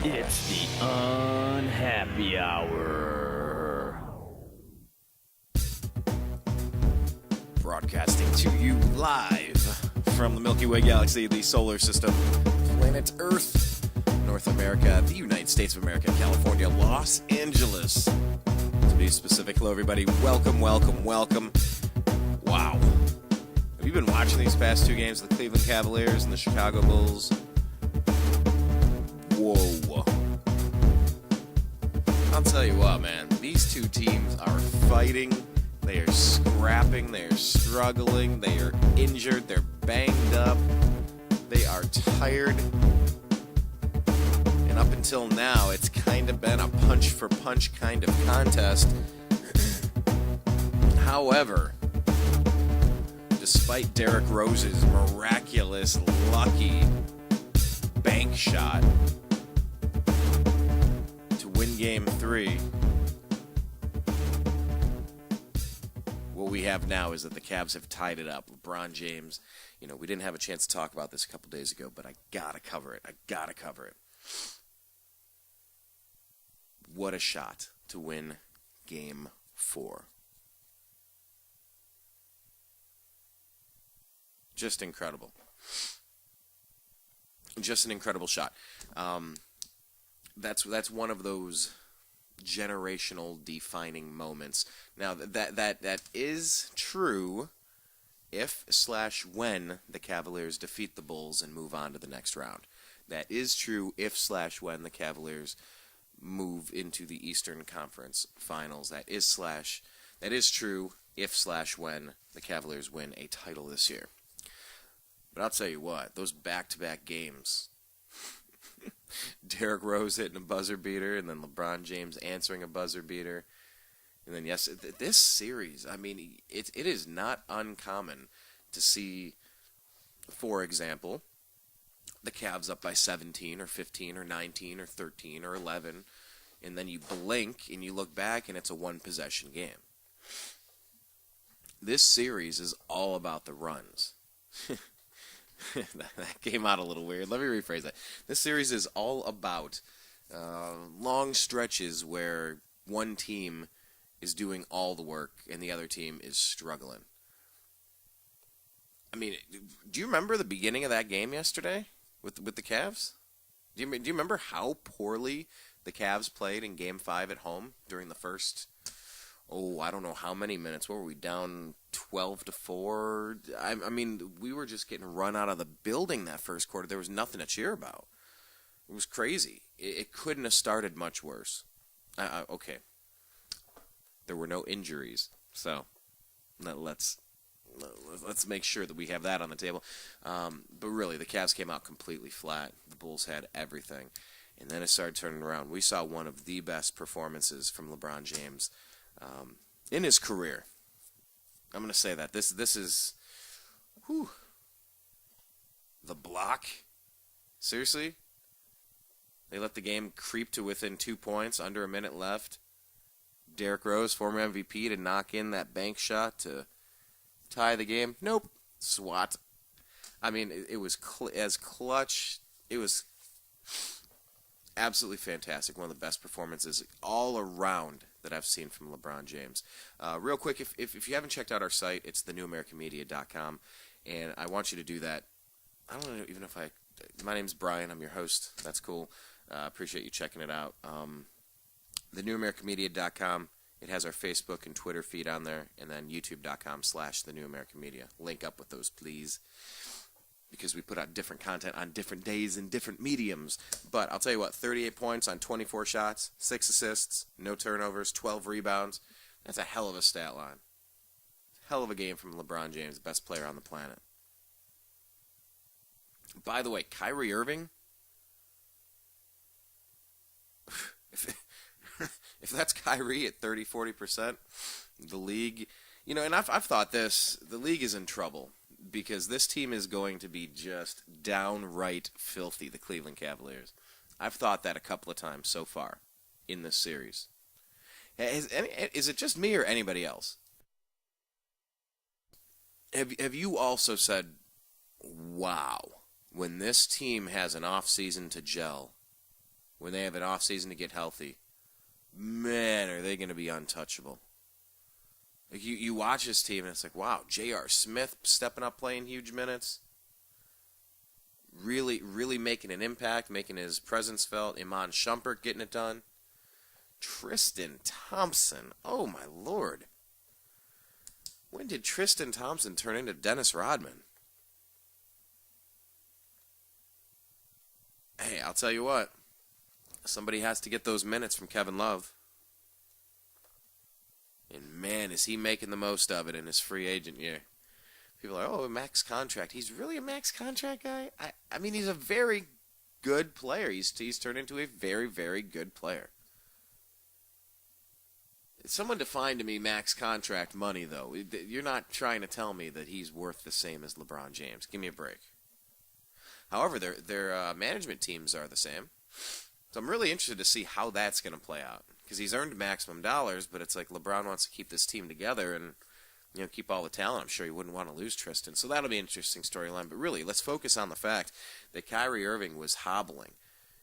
It's the Unhappy Hour. Broadcasting to you live from the Milky Way galaxy, the solar system, planet Earth, North America, the United States of America, California, Los Angeles. To be specific, hello everybody. Welcome. Wow. Have you been watching these past two games, the Cleveland Cavaliers and the Chicago Bulls? Whoa. I'll tell you what, man. These two teams are fighting. They are scrapping. They are struggling. They are injured. They're banged up. They are tired. And up until now, it's kind of been a punch-for-punch kind of contest. However, despite Derrick Rose's miraculous, lucky bank shot to win Game 3, what we have now is that the Cavs have tied it up. LeBron James, we didn't have a chance to talk about this a couple days ago, but I gotta cover it. What a shot to win Game 4. Just incredible. Just an incredible shot. That's one of those generational defining moments. Now that is true if/when the Cavaliers defeat the Bulls and move on to the next round. That is true if/when the Cavaliers move into the Eastern Conference Finals. That is true if/when the Cavaliers win a title this year. But I'll tell you what, those back-to-back games, Derrick Rose hitting a buzzer beater, and then LeBron James answering a buzzer beater, and then this series, it is not uncommon to see, for example, the Cavs up by 17 or 15 or 19 or 13 or 11, and then you blink and you look back and it's a one-possession game. This series is all about the runs. That came out a little weird. Let me rephrase that. This series is all about long stretches where one team is doing all the work and the other team is struggling. Do you remember the beginning of that game yesterday with the Cavs? Do you remember how poorly the Cavs played in Game 5 at home during the first, I don't know how many minutes. What were we, down 12-4? We were just getting run out of the building that first quarter. There was nothing to cheer about. It was crazy. It couldn't have started much worse. Okay. There were no injuries, so let's make sure that we have that on the table. But really, the Cavs came out completely flat. The Bulls had everything. And then it started turning around. We saw one of the best performances from LeBron James in his career. I'm going to say that. This is... The block? Seriously? They let the game creep to within 2 points, under a minute left. Derrick Rose, former MVP, to knock in that bank shot to tie the game. Nope. SWAT. It was as clutch. It was absolutely fantastic. One of the best performances all around that I've seen from LeBron James. Real quick, if you haven't checked out our site, it's thenewamericanmedia.com, and I want you to do that. I don't know even if my name's Brian. I'm your host. That's cool. Appreciate you checking it out. Thenewamericanmedia.com. It has our Facebook and Twitter feed on there, and then youtube.com/thenewamericanmedia. Link up with those, please, because we put out different content on different days and different mediums. But I'll tell you what, 38 points on 24 shots, 6 assists, no turnovers, 12 rebounds. That's a hell of a stat line. Hell of a game from LeBron James, the best player on the planet. By the way, Kyrie Irving, if that's Kyrie at 30-40%, the league, and I've thought this, the league is in trouble because this team is going to be just downright filthy, the Cleveland Cavaliers. I've thought that a couple of times so far in this series. Is it just me or anybody else? Have you also said, wow, when this team has an off season to gel, when they have an off season to get healthy, man, are they going to be untouchable. Like you watch this team and it's like, wow, J.R. Smith stepping up, playing huge minutes, really, really making an impact, making his presence felt. Iman Shumpert getting it done. Tristan Thompson, oh my lord. When did Tristan Thompson turn into Dennis Rodman? Hey, I'll tell you what. Somebody has to get those minutes from Kevin Love. And man, is he making the most of it in his free agent year. People are, oh, a max contract. He's really a max contract guy? I mean, he's a very good player. He's turned into a very, very good player. Someone define to me max contract money, though. You're not trying to tell me that he's worth the same as LeBron James. Give me a break. However, their management teams are the same. So I'm really interested to see how that's going to play out. Because he's earned maximum dollars, but it's like LeBron wants to keep this team together and keep all the talent. I'm sure he wouldn't want to lose Tristan. So that'll be an interesting storyline. But really, let's focus on the fact that Kyrie Irving was hobbling.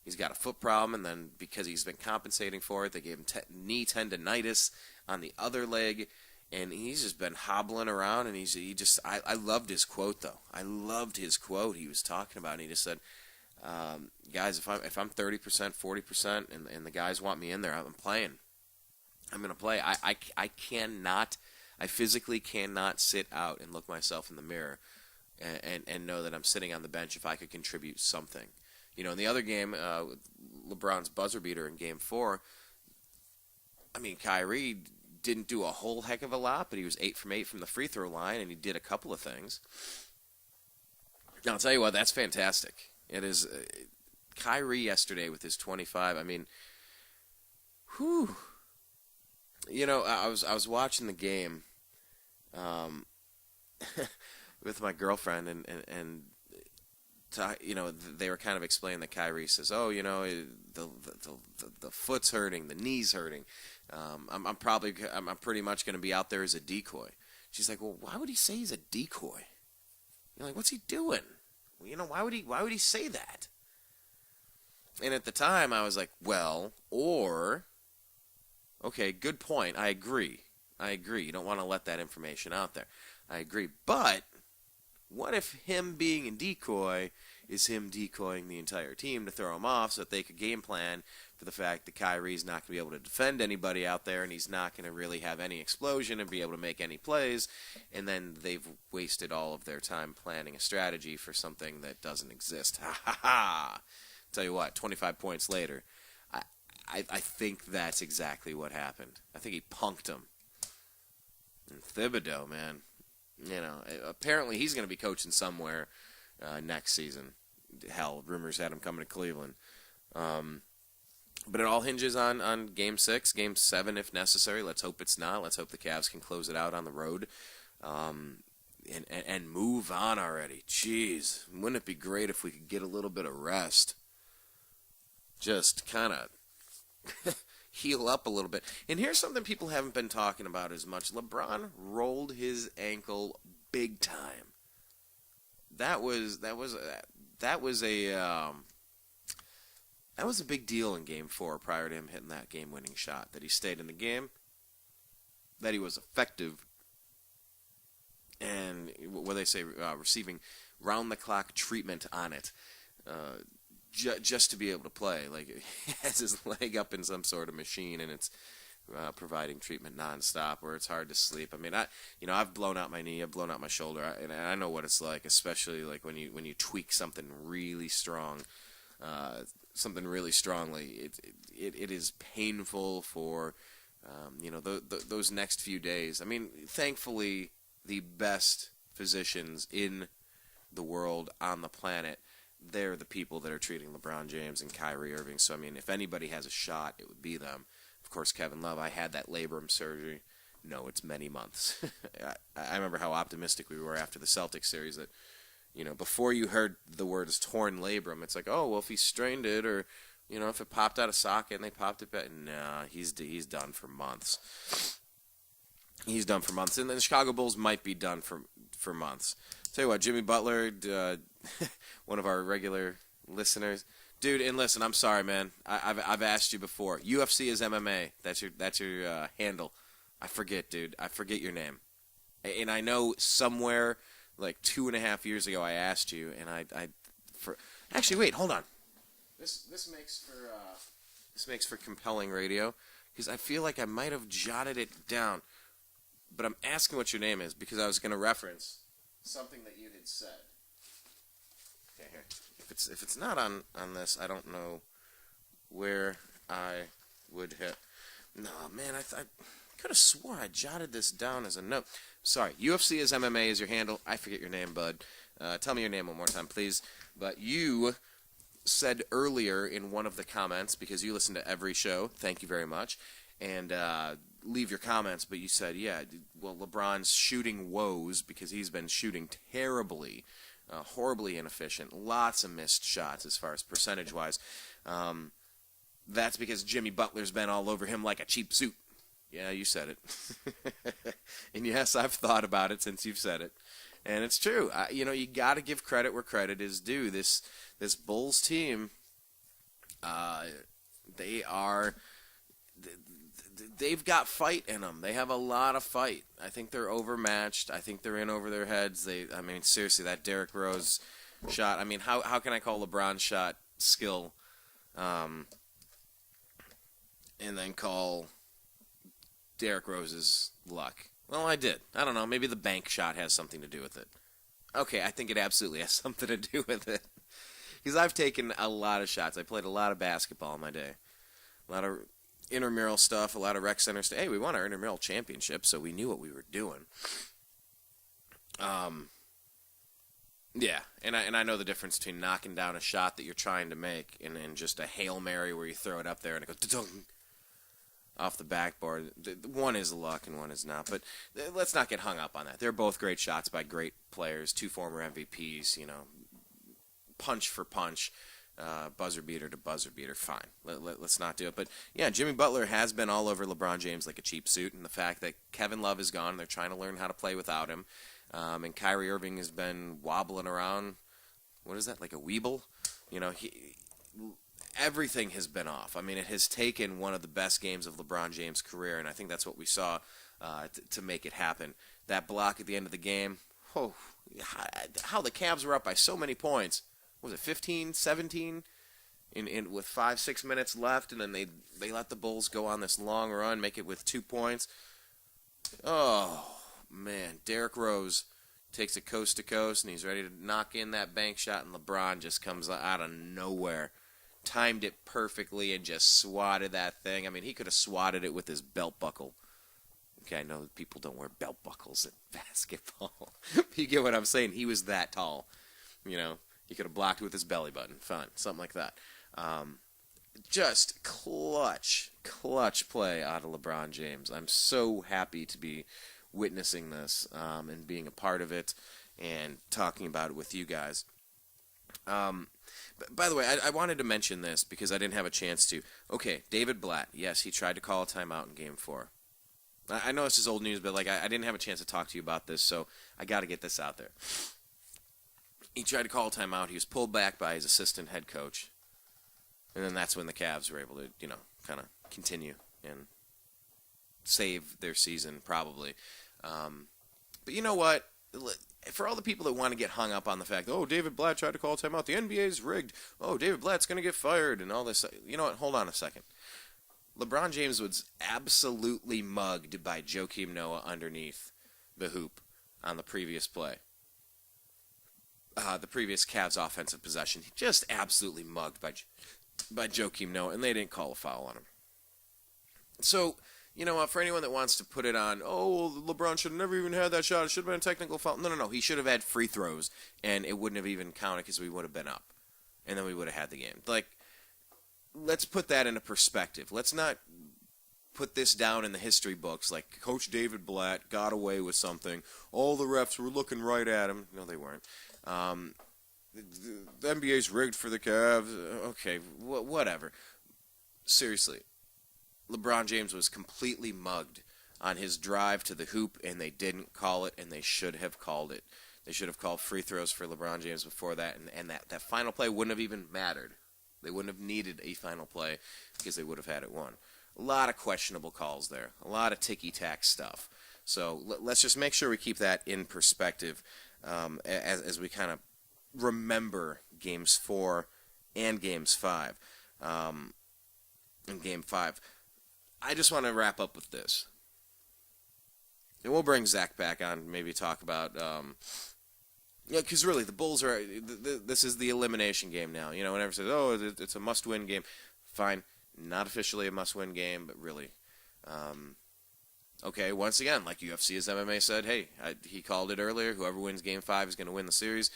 He's got a foot problem, and then because he's been compensating for it, they gave him knee tendonitis on the other leg, and he's just been hobbling around. And I loved his quote though. I loved his quote. He was talking about it. And he just said, "Guys, if I'm 30%, 40%, and the guys want me in there, I'm playing. I'm gonna play. I physically cannot sit out and look myself in the mirror and know that I'm sitting on the bench if I could contribute something." In the other game, LeBron's buzzer beater in Game 4, I mean, Kyrie didn't do a whole heck of a lot, but he was 8 from 8 from the free throw line, and he did a couple of things. Now, I'll tell you what, that's fantastic. It is. Kyrie yesterday with his 25, I mean, whew. I was watching the game with my girlfriend, and they were kind of explaining that Kyrie says, "Oh, the foot's hurting, the knee's hurting. I'm pretty much going to be out there as a decoy." She's like, "Well, why would he say he's a decoy? You're like, what's he doing? Why would he say that?" And at the time, I was like, "Well, okay, good point. I agree. You don't want to let that information out there. I agree, but." What if him being a decoy is him decoying the entire team to throw him off so that they could game plan for the fact that Kyrie's not going to be able to defend anybody out there and he's not going to really have any explosion and be able to make any plays, and then they've wasted all of their time planning a strategy for something that doesn't exist. Ha ha ha! Tell you what, 25 points later, I think that's exactly what happened. I think he punked him. And Thibodeau, man. Apparently he's going to be coaching somewhere next season. Hell, rumors had him coming to Cleveland. But it all hinges on Game 6, Game 7 if necessary. Let's hope it's not. Let's hope the Cavs can close it out on the road and move on already. Jeez, wouldn't it be great if we could get a little bit of rest? Just kind of heal up a little bit. And here's something people haven't been talking about as much. LeBron rolled his ankle big time. That was a big deal in Game 4 prior to him hitting that game-winning shot. That he stayed in the game, that he was effective, and what they say, receiving round-the-clock treatment on it. Just to be able to play. Like, he has his leg up in some sort of machine, and it's providing treatment nonstop, where it's hard to sleep. I mean, I've blown out my knee, I've blown out my shoulder, and I know what it's like, especially like when you tweak something really strong, something really strongly. It is painful for those next few days. I mean, thankfully, the best physicians in the world, on the planet, they're the people that are treating LeBron James and Kyrie Irving. So, I mean, if anybody has a shot, it would be them. Of course, Kevin Love, I had that labrum surgery. No, it's many months. I remember how optimistic we were after the Celtics series that, before you heard the words torn labrum, it's like, oh, well, if he strained it or, if it popped out of socket and they popped it back. Nah, he's done for months. He's done for months. And then the Chicago Bulls might be done for months. Tell you what, Jimmy Butler, one of our regular listeners, Dude, and listen, I'm sorry, man. I've asked you before. UFC is MMA. That's your handle. I forget, dude. I forget your name. And I know somewhere like 2.5 years ago I asked you, and actually wait, hold on. This makes for compelling radio because I feel like I might have jotted it down, but I'm asking what your name is because I was going to reference something that you had said. Okay, here. If it's not on this, I don't know where I would hit. No, man, I could have swore I jotted this down as a note. Sorry, UFC is MMA is your handle. I forget your name, bud. Tell me your name one more time, please. But you said earlier in one of the comments, because you listen to every show, thank you very much, and leave your comments, but you said, yeah, well, LeBron's shooting woes because he's been shooting terribly, horribly inefficient, lots of missed shots as far as percentage-wise. That's because Jimmy Butler's been all over him like a cheap suit. Yeah, you said it. And yes, I've thought about it since you've said it. And it's true. You got to give credit where credit is due. This Bulls team, they've got fight in them. They have a lot of fight. I think they're overmatched. I think they're in over their heads. Seriously, that Derrick Rose shot. I mean, how can I call LeBron's shot skill, and then call Derrick Rose's luck? Well, I did. I don't know. Maybe the bank shot has something to do with it. Okay, I think it absolutely has something to do with it. Because I've taken a lot of shots. I played a lot of basketball in my day. A lot of intramural stuff, a lot of rec center stuff. Hey, we won our intramural championship, so we knew what we were doing. Yeah, and I know the difference between knocking down a shot that you're trying to make and just a Hail Mary where you throw it up there and it goes da-dung off the backboard. One is luck and one is not, but let's not get hung up on that. They're both great shots by great players, two former MVPs, punch for punch, buzzer beater to buzzer beater, fine. Let's not do it. But yeah, Jimmy Butler has been all over LeBron James like a cheap suit, and the fact that Kevin Love is gone, they're trying to learn how to play without him, and Kyrie Irving has been wobbling around, what is that, like a weeble? Everything has been off. I mean, it has taken one of the best games of LeBron James' career, and I think that's what we saw to make it happen. That block at the end of the game, how the Cavs were up by so many points. Was it 15, 17 with 5-6 minutes left, and then they let the Bulls go on this long run, make it with 2 points. Oh, man. Derrick Rose takes it coast to coast, and he's ready to knock in that bank shot, and LeBron just comes out of nowhere. Timed it perfectly and just swatted that thing. I mean, he could have swatted it with his belt buckle. Okay, I know that people don't wear belt buckles in basketball. You get what I'm saying? He was that tall. He could have blocked it with his belly button. Fine, something like that. Just clutch play out of LeBron James. I'm so happy to be witnessing this and being a part of it and talking about it with you guys. By the way, I wanted to mention this because I didn't have a chance to. Okay, David Blatt. Yes, he tried to call a timeout in Game 4. I know this is old news, but I didn't have a chance to talk to you about this, so I got to get this out there. He tried to call a timeout. He was pulled back by his assistant head coach. And then that's when the Cavs were able to, kind of continue and save their season, probably. But you know what? For all the people that want to get hung up on the fact, oh, David Blatt tried to call a timeout, the NBA's rigged, oh, David Blatt's going to get fired, and all this. You know what? Hold on a second. LeBron James was absolutely mugged by Joakim Noah underneath the hoop on the previous play. The previous Cavs offensive possession. He just absolutely mugged by Joakim Noah, and they didn't call a foul on him. So, for anyone that wants to put it on, oh, LeBron should have never even had that shot. It should have been a technical foul. No. He should have had free throws, and it wouldn't have even counted because we would have been up. And then we would have had the game. Let's put that into perspective. Let's not put this down in the history books like Coach David Blatt got away with something. All the refs were looking right at him. No, they weren't. The NBA's rigged for the Cavs. Okay, whatever. Seriously. LeBron James was completely mugged on his drive to the hoop, and they didn't call it, and they should have called it. They should have called free throws for LeBron James before that, and that final play wouldn't have even mattered. They wouldn't have needed a final play because they would have had it won. A lot of questionable calls there. A lot of ticky-tack stuff. So let's just make sure we keep that in perspective as we kind of remember Games 4 and Games 5. In Game 5. I just want to wrap up with this. And we'll bring Zach back on, maybe talk about... because really, the Bulls are... This is the elimination game now. You know, whenever it says, oh, it's a must-win game. Fine. Not officially a must-win game, but really. Okay, once again, like UFC as MMA said, hey, he called it earlier. Whoever wins Game 5 is going to win the series.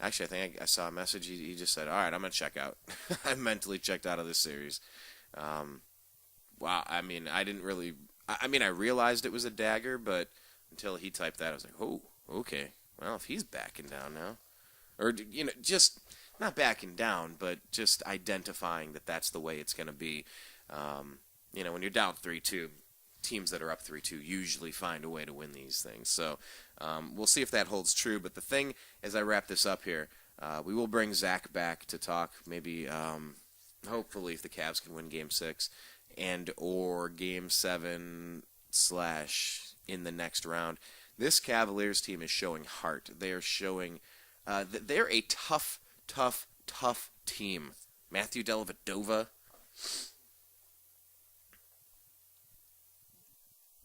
Actually, I think I saw a message. He just said, all right, I'm going to check out. I mentally checked out of this series. Wow, I mean, I didn't really... I mean, I realized it was a dagger, but until he typed that, I was like, oh, okay. Well, if he's backing down now. Or, you know, just... Not backing down, but just identifying that that's the way it's going to be. You know, when you're down 3-2, teams that are up 3-2 usually find a way to win these things. So we'll see if that holds true. But the thing, as I wrap this up here, we will bring Zach back to talk maybe, hopefully, if the Cavs can win Game 6 and or Game 7 / in the next round. This Cavaliers team is showing heart. They are showing that they're a tough team. Matthew Dellavedova.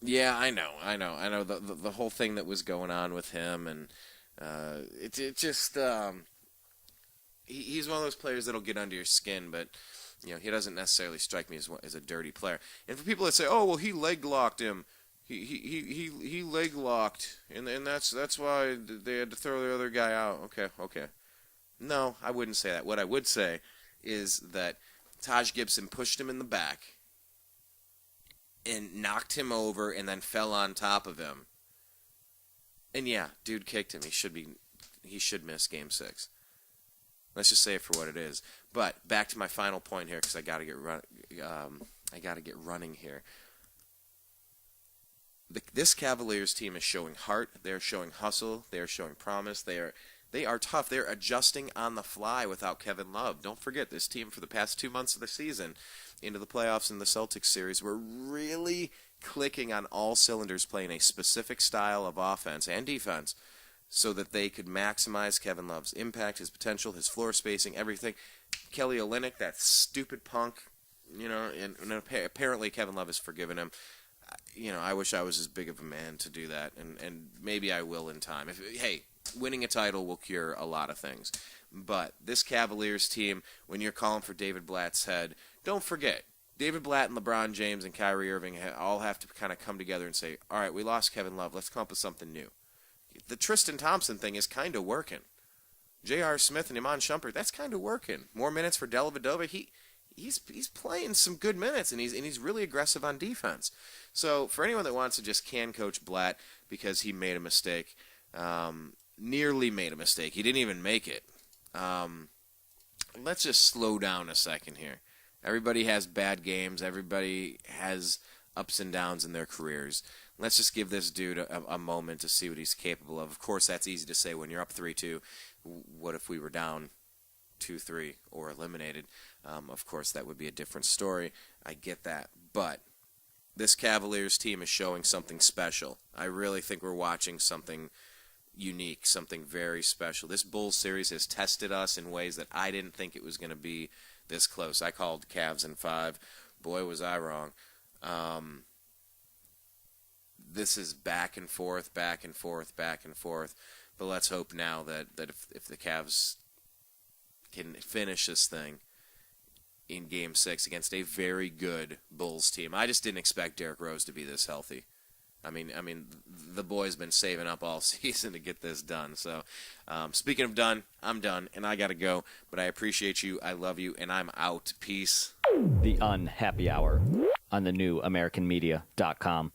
Yeah, I know. The whole thing that was going on with him, and it just he's one of those players that'll get under your skin, but you know he doesn't necessarily strike me as a dirty player. And for people that say, oh well, he leg locked him. He leg locked, and that's why they had to throw the other guy out. Okay. No, I wouldn't say that. What I would say is that Taj Gibson pushed him in the back and knocked him over and then fell on top of him. And yeah, dude kicked him. He should miss Game 6. Let's just say it for what it is. But back to my final point here, because I got to get running here. This Cavaliers team is showing heart. They're showing hustle. They're showing promise. They are tough. They're adjusting on the fly without Kevin Love. Don't forget, this team for the past 2 months of the season into the playoffs in the Celtics series were really clicking on all cylinders, playing a specific style of offense and defense so that they could maximize Kevin Love's impact, his potential, his floor spacing, everything. Kelly Olynyk, that stupid punk, you know, and apparently Kevin Love has forgiven him. You know, I wish I was as big of a man to do that, and maybe I will in time. Hey, winning a title will cure a lot of things. But this Cavaliers team, when you're calling for David Blatt's head, don't forget, David Blatt and LeBron James and Kyrie Irving all have to kind of come together and say, all right, we lost Kevin Love. Let's come up with something new. The Tristan Thompson thing is kind of working. J.R. Smith and Iman Shumpert, that's kind of working. More minutes for Dellavedova. He's playing some good minutes, and he's really aggressive on defense. So for anyone that wants to just can coach Blatt because he made a mistake, nearly made a mistake. He didn't even make it. Let's just slow down a second here. Everybody has bad games. Everybody has ups and downs in their careers. Let's just give this dude a moment to see what he's capable of. Of course, that's easy to say when you're up 3-2. What if we were down 2-3 or eliminated? Of course, that would be a different story. I get that. But this Cavaliers team is showing something special. I really think we're watching something unique, something very special. This Bulls series has tested us in ways that I didn't think it was going to be this close. I called Cavs in 5. Boy, was I wrong. This is back and forth. But let's hope now that if the Cavs can finish this thing in Game 6 against a very good Bulls team. I just didn't expect Derrick Rose to be this healthy. I mean, the boy's been saving up all season to get this done. So, speaking of done, I'm done, and I got to go. But I appreciate you, I love you, and I'm out. Peace. The Unhappy Hour on the new AmericanMedia.com.